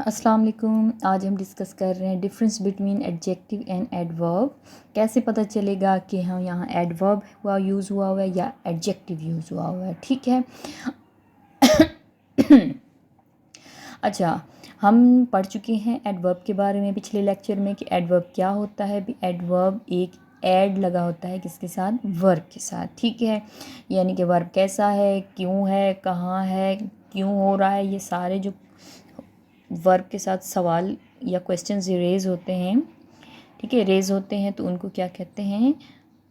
अस्सलाम वालेकुम। आज हम डिस्कस कर रहे हैं difference between adjective and adverb. कैसे पता चलेगा कि हाँ यहाँ एडवर्ब यूज़ हुआ हुआ है या एडजेक्टिव यूज़ हुआ हुआ है। ठीक है। अच्छा, हम पढ़ चुके हैं एडवर्ब के बारे में पिछले लेक्चर में कि एडवर्ब क्या होता है। एडवर्ब एक ऐड लगा होता है किसके साथ, वर्ब के साथ। ठीक है, यानी कि वर्ब कैसा है, क्यों है, कहाँ है, क्यों हो रहा है, ये सारे जो वर्ब के साथ सवाल या क्वेश्चंस रेज होते हैं, ठीक है, रेज होते हैं तो उनको क्या कहते हैं,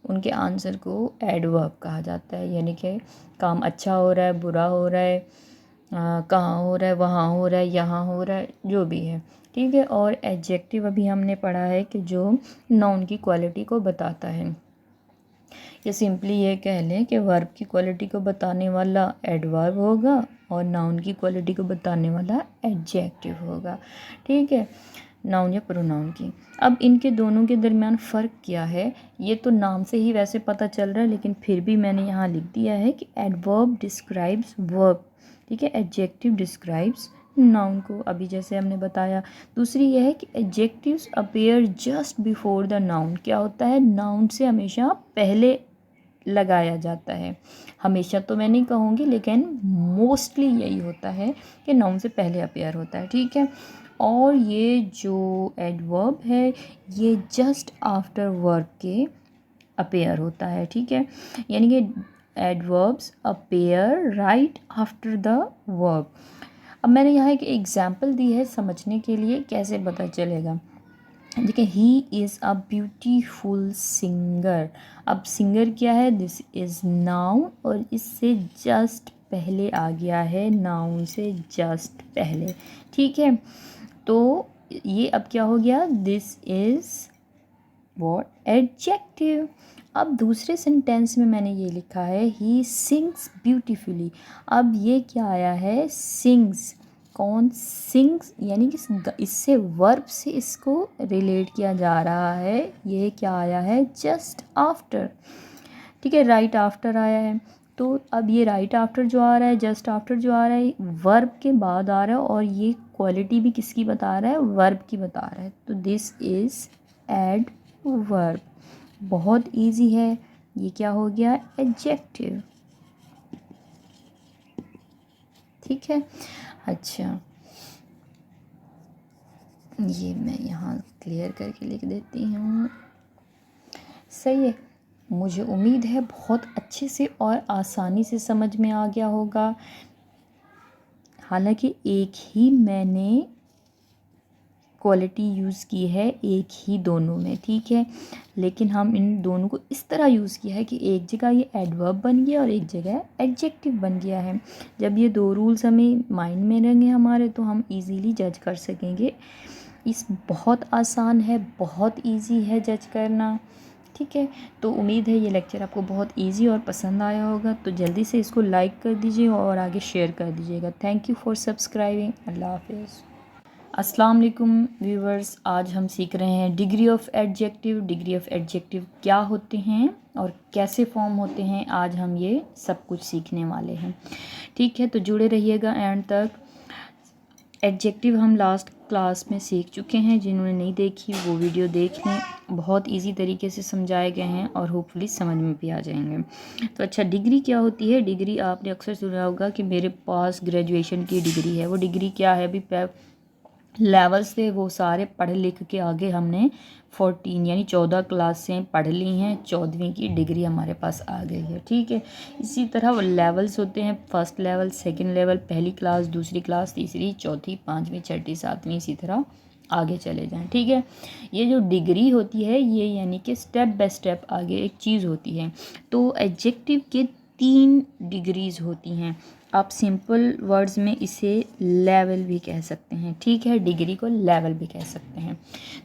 उनके आंसर को एडवर्ब कहा जाता है। यानी कि काम अच्छा हो रहा है, बुरा हो रहा है, कहाँ हो रहा है, वहाँ हो रहा है, यहाँ हो रहा है, जो भी है। ठीक है। और एडजेक्टिव अभी हमने पढ़ा है कि जो नाउन की क्वालिटी को बताता है। या सिंपली ये कह लें कि वर्ब की क्वालिटी को बताने वाला एडवर्ब होगा और नाउन की क्वालिटी को बताने वाला एडजेक्टिव होगा। ठीक है, नाउन या प्रोनाउन की। अब इनके दोनों के दरमियान फ़र्क क्या है, ये तो नाम से ही वैसे पता चल रहा है, लेकिन फिर भी मैंने यहाँ लिख दिया है कि एडवर्ब डिस्क्राइब्स वर्ब। ठीक है, एडजेक्टिव डिस्क्राइब्स नाउन को, अभी जैसे हमने बताया। दूसरी यह है कि adjectives appear just before the noun. क्या होता है, नाउन से हमेशा पहले लगाया जाता है। हमेशा तो मैं नहीं कहूँगी, लेकिन मोस्टली यही होता है कि नाउन से पहले अपीयर होता है। ठीक है। और ये जो एडवर्ब है ये जस्ट आफ्टर वर्ब के अपीयर होता है। ठीक है, यानी कि adverbs appear right after the verb. अब मैंने यहाँ एक एग्जाम्पल दी है समझने के लिए, कैसे पता चलेगा। देखिए, he is a beautiful singer. अब सिंगर क्या है, दिस इज़ नाउन और इससे जस्ट पहले आ गया है, नाउन से जस्ट पहले। ठीक है, तो ये अब क्या हो गया, दिस इज़ व्हाट, एडजेक्टिव। अब दूसरे सेंटेंस में मैंने ये लिखा है ही सिंग्स ब्यूटीफुली। अब ये क्या आया है, सिंग्स। कौन, सिंग्स, यानी कि इससे वर्ब से इसको रिलेट किया जा रहा है। ये क्या आया है, जस्ट आफ्टर। ठीक है, राइट आफ्टर आया है। तो अब ये राइट आफ्टर जो आ रहा है, जस्ट आफ्टर जो आ रहा है, वर्ब के बाद आ रहा है और ये क्वालिटी भी किसकी बता रहा है, वर्ब की बता रहा है। तो दिस इज़ एड वर्ब। बहुत इजी है, ये क्या हो गया, एडजेक्टिव। ठीक है। अच्छा, ये मैं यहाँ क्लियर करके लिख देती हूँ। सही है, मुझे उम्मीद है बहुत अच्छे से और आसानी से समझ में आ गया होगा। हालांकि एक ही मैंने क्वालिटी यूज़ की है, एक ही दोनों में। ठीक है, लेकिन हम इन दोनों को इस तरह यूज़ किया है कि एक जगह ये एडवर्ब बन गया और एक जगह एडजेक्टिव बन गया है। जब ये दो रूल्स हमें माइंड में रहेंगे हमारे, तो हम इजीली जज कर सकेंगे। इस बहुत आसान है, बहुत इजी है जज करना। ठीक है, तो उम्मीद है ये लेक्चर आपको बहुत इजी और पसंद आया होगा। तो जल्दी से इसको लाइक कर दीजिए और आगे शेयर कर दीजिएगा। Thank you for subscribing. अल्लाह हाफिज़। अस्सलाम वालेकुम व्यूवर्स, आज हम सीख रहे हैं degree of adjective. Degree of adjective क्या होते हैं और कैसे फॉर्म होते हैं, आज हम ये सब कुछ सीखने वाले हैं। ठीक है, तो जुड़े रहिएगा एंड तक। एडजेक्टिव हम लास्ट क्लास में सीख चुके हैं, जिन्होंने नहीं देखी वो वीडियो देख लें। बहुत इजी तरीके से समझाए गए हैं और होपफुली समझ में भी आ जाएंगे। तो अच्छा, डिग्री क्या होती है। डिग्री आपने अक्सर सुना होगा कि मेरे पास ग्रेजुएशन की डिग्री है। वो डिग्री क्या है, अभी लेवल्स थे वो सारे पढ़ लिख के आगे हमने 14 यानी 14 क्लास से पढ़ ली हैं। 14वीं की डिग्री हमारे पास आ गई है। ठीक है, इसी तरह लेवल्स होते हैं, फर्स्ट लेवल, सेकंड लेवल, पहली क्लास, दूसरी क्लास, तीसरी, चौथी, पाँचवीं, छठी, सातवीं, इसी तरह आगे चले जाएं। ठीक है, ये जो डिग्री होती है ये यानी कि स्टेप बाय स्टेप आगे एक चीज़ होती है। तो एडजेक्टिव के 3 डिग्रीज होती हैं। आप सिंपल वर्ड्स में इसे लेवल भी कह सकते हैं। ठीक है, डिग्री को लेवल भी कह सकते हैं।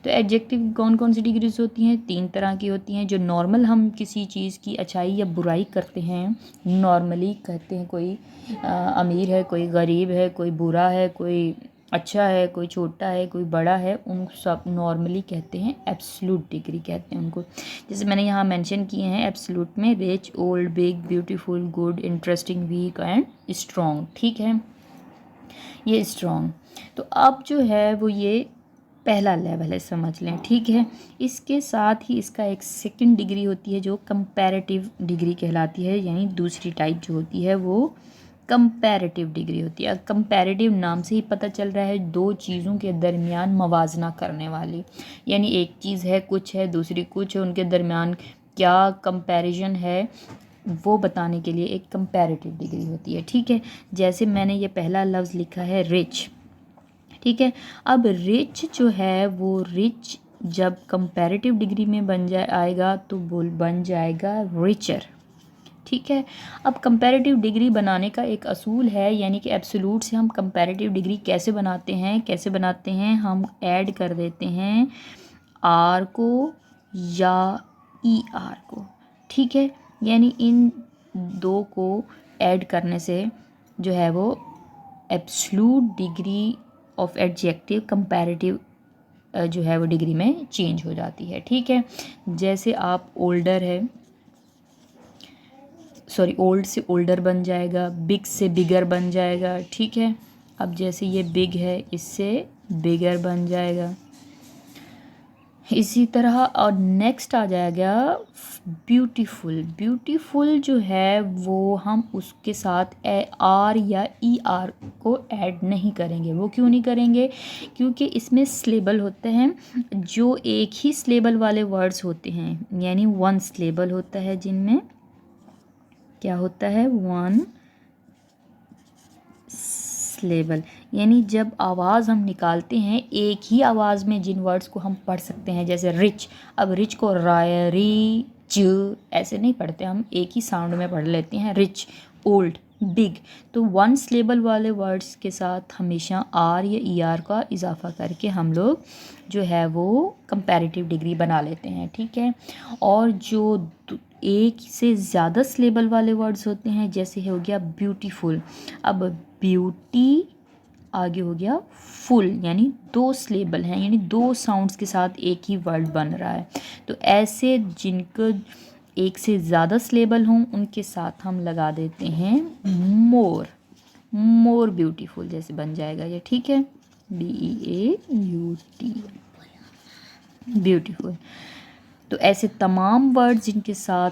तो एडजेक्टिव कौन कौन सी डिग्रीज होती हैं, 3 तरह की होती हैं। जो नॉर्मल हम किसी चीज़ की अच्छाई या बुराई करते हैं, नॉर्मली कहते हैं कोई अमीर है, कोई गरीब है, कोई बुरा है, कोई अच्छा है, कोई छोटा है, कोई बड़ा है, उन सब नॉर्मली कहते हैं एब्सोल्यूट डिग्री कहते हैं उनको। जैसे मैंने यहाँ मेंशन किए हैं एब्सोल्यूट में, rich, old, big, beautiful, good, interesting, weak and strong. ठीक है, ये स्ट्रॉन्ग। तो अब जो है वो ये पहला लेवल है, समझ लें, ठीक है। इसके साथ ही इसका एक सेकंड डिग्री होती है जो कंपैरेटिव डिग्री कहलाती है, यानी दूसरी टाइप जो होती है वो कंपैरेटिव डिग्री होती है। कंपैरेटिव नाम से ही पता चल रहा है दो चीज़ों के दरमियान मवाजना करने वाली, यानी एक चीज़ है कुछ है, दूसरी कुछ है, उनके दरमियान क्या कंपैरिजन है वो बताने के लिए एक कंपैरेटिव डिग्री होती है, ठीक है। जैसे मैंने ये पहला लफ्ज़ लिखा है रिच, ठीक है। अब रिच जो है वो रिच जब कंपैरेटिव डिग्री में आएगा तो बन जाएगा रिचर, ठीक है। अब कंपैरेटिव डिग्री बनाने का एक असूल है, यानी कि एब्सोल्यूट से हम कंपैरेटिव डिग्री कैसे बनाते हैं, हम ऐड कर देते हैं आर को या ई आर को, ठीक है। यानी इन दो को ऐड करने से जो है वो absolute degree of adjective comparative जो है वो डिग्री में चेंज हो जाती है, ठीक है। जैसे आप ओल्डर है, सॉरी ओल्ड से ओल्डर बन जाएगा, बिग से बिगर बन जाएगा, ठीक है। अब जैसे ये बिग है इससे बिगर बन जाएगा, इसी तरह। और नेक्स्ट आ जाएगा ब्यूटीफुल। ब्यूटीफुल जो है वो हम उसके साथ आर या ई आर को ऐड नहीं करेंगे। वो क्यों नहीं करेंगे? क्योंकि इसमें स्लेबल होते हैं, जो एक ही स्लेबल वाले वर्ड्स होते हैं, यानी वन स्लेबल होता है, जिनमें क्या होता है, वन स्लेबल। यानी जब आवाज़ हम निकालते हैं एक ही आवाज़ में जिन वर्ड्स को हम पढ़ सकते हैं, जैसे रिच, अब रिच को राय री च ऐसे नहीं पढ़ते, हम एक ही साउंड में पढ़ लेते हैं, रिच, ओल्ड, बिग। तो वन स्लेबल वाले वर्ड्स के साथ हमेशा आर या ई आर का इजाफा करके हम लोग जो है वो कंपैरेटिव डिग्री बना लेते हैं, ठीक है। और जो एक से ज़्यादा स्लेबल वाले वर्ड्स होते हैं, जैसे हो गया ब्यूटीफुल, अब ब्यूटी आगे हो गया फुल, यानी दो स्लेबल हैं, यानी दो साउंड्स के साथ एक ही वर्ड बन रहा है। तो ऐसे जिनको एक से ज़्यादा स्लेबल हों उनके साथ हम लगा देते हैं मोर, मोर ब्यूटीफुल जैसे बन जाएगा ये, ठीक है, BEAUT, ब्यूटीफुल। तो ऐसे तमाम वर्ड जिनके साथ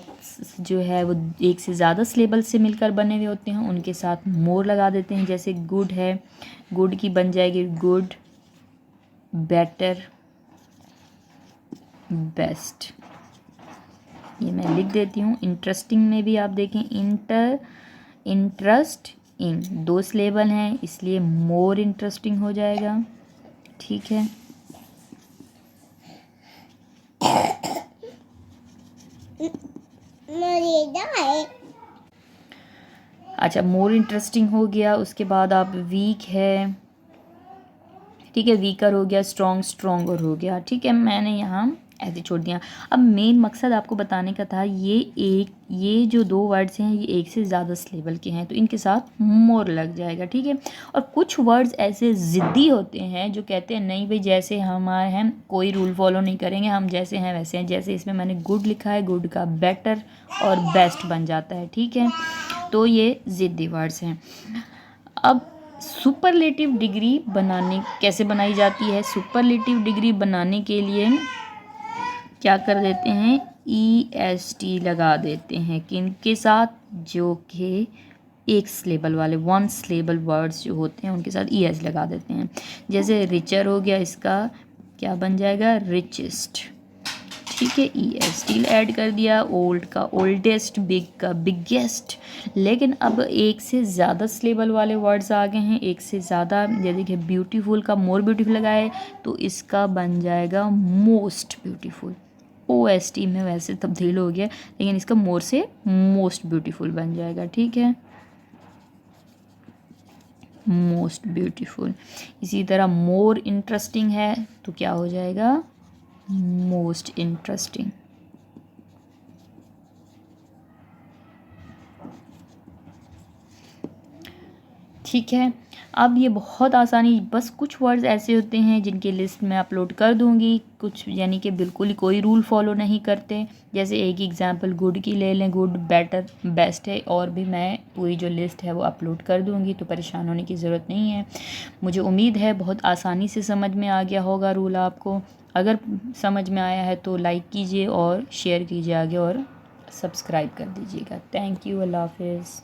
जो है वो एक से ज़्यादा स्लेबल से मिलकर बने हुए होते हैं उनके साथ मोर लगा देते हैं। जैसे गुड है, गुड की बन जाएगी गुड, बेटर, बेस्ट। ये मैं लिख देती हूँ। इंटरेस्टिंग में भी आप देखें, इंटरेस्ट इन, दो स्लेबल हैं इसलिए मोर इंटरेस्टिंग हो जाएगा, ठीक है। अच्छा, मोर इंटरेस्टिंग हो गया। उसके बाद आप वीक है, ठीक है, वीकर हो गया, स्ट्रॉन्ग, स्ट्रॉन्गर हो गया, ठीक है। मैंने यहाँ ऐसे छोड़ दिया। अब मेन मकसद आपको बताने का था, ये जो दो वर्ड्स हैं ये एक से ज़्यादा स्लेबल के हैं तो इनके साथ मोर लग जाएगा, ठीक है। और कुछ वर्ड्स ऐसे ज़िद्दी होते हैं जो कहते हैं नहीं भाई जैसे हमारे हैं कोई रूल फॉलो नहीं करेंगे, हम जैसे हैं वैसे हैं। जैसे इसमें मैंने गुड लिखा है, गुड का बेटर और बेस्ट बन जाता है, ठीक है। तो ये ज़िद्दी वर्ड्स हैं। अब सुपरलेटिव डिग्री कैसे बनाई जाती है? सुपरलेटिव डिग्री बनाने के लिए क्या कर देते हैं, EST लगा देते हैं, किनके साथ, जो कि एक स्लेबल वाले वन स्लेबल वर्ड्स जो होते हैं उनके साथ ES लगा देते हैं। जैसे रिचर हो गया, इसका क्या बन जाएगा, रिचेस्ट, ठीक है, EST ऐड कर दिया। ओल्ड का ओल्डेस्ट, बिग का बिगेस्ट। लेकिन अब एक से ज़्यादा स्लेबल वाले वर्ड्स आ गए हैं, एक से ज़्यादा, जैसे कि ब्यूटीफुल का मोर ब्यूटीफुल लगाए तो इसका बन जाएगा मोस्ट ब्यूटीफुल। OST में वैसे तब्दील हो गया लेकिन इसका मोर से मोस्ट ब्यूटीफुल बन जाएगा, ठीक है, मोस्ट ब्यूटीफुल। इसी तरह मोर इंटरेस्टिंग है तो क्या हो जाएगा, मोस्ट इंटरेस्टिंग। ठीक है। अब ये बहुत आसानी, बस कुछ वर्ड्स ऐसे होते हैं जिनकी लिस्ट मैं अपलोड कर दूँगी, कुछ यानी कि बिल्कुल ही कोई रूल फॉलो नहीं करते। जैसे एक एग्जांपल गुड की ले लें, गुड, बेटर, बेस्ट है, और भी मैं पूरी जो लिस्ट है वो अपलोड कर दूँगी, तो परेशान होने की ज़रूरत नहीं है। मुझे उम्मीद है बहुत आसानी से समझ में आ गया होगा रूल आपको। अगर समझ में आया है तो लाइक कीजिए और शेयर कीजिए आगे, और सब्सक्राइब कर दीजिएगा। थैंक यू, अल्लाह हाफ़िज़।